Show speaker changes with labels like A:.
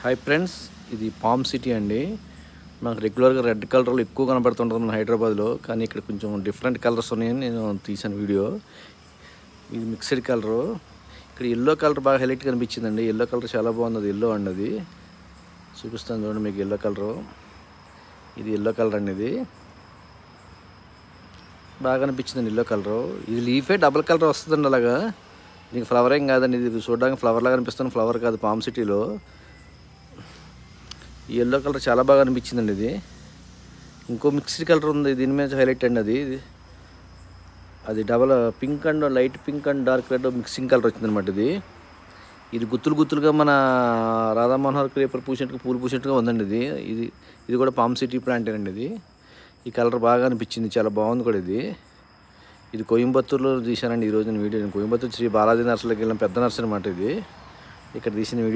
A: Hi friends, ఇది palm city అండి. నాకు రెగ్యులర్గా రెడ్ కలర్లో ఎక్కువ కనబడుతుంటుంది మన హైదరాబాద్లో. కానీ ఇక్కడ కొంచెం డిఫరెంట్ కలర్స్ ఉన్నాయని నేను తీసాను వీడియో. ఇది మిక్స్డ్ కలరు. ఇక్కడ ఎల్లో కలర్ బాగా హైలైట్ కనిపించిందండి. ఎల్లో కలర్ చాలా బాగుంది. అది ఎల్లో అండి. అది చూపిస్తాను చూడండి మీకు. ఎల్లో కలరు, ఇది ఎల్లో కలర్ అండి. ఇది బాగా అనిపించిందండి ఎల్లో కలరు. ఇది లీఫే డబుల్ కలర్ వస్తుందండి. అలాగా దీనికి ఫ్లవర్ ఏం కాదండి. ఇది చూడడానికి ఫ్లవర్ లాగా అనిపిస్తుంది. ఫ్లవర్ కాదు పామ్ సిటీలో. ఈ ఎల్లో కలర్ చాలా బాగా అనిపించిందండి. ఇది ఇంకో మిక్స్డ్ కలర్ ఉంది దీని మీద హైలైట్ అండి. అది double pink and light pink and dark red mixing colour వచ్చిందనమాట. ఇది గుత్తులు గుత్తులుగా మన రాధా మనోహర్ క్రేపర్ పూసినట్టుగా పూలు పూసినట్టుగా ఉందండి. ఇది కూడా పామ్ సిటీ ప్లాంట్ అండి. ఈ కలర్ బాగా అనిపించింది. చాలా బాగుంది కూడా. ఇది కోయంబత్తూరులో తీశానండి ఈరోజు నేను వీడియో. నేను కోయంబత్తూరు శ్రీ బాలాజీ నర్సరీకి వెళ్ళిన పెద్ద నర్సరీ అనమాట. ఇది ఇక్కడ తీసిన వీడియో.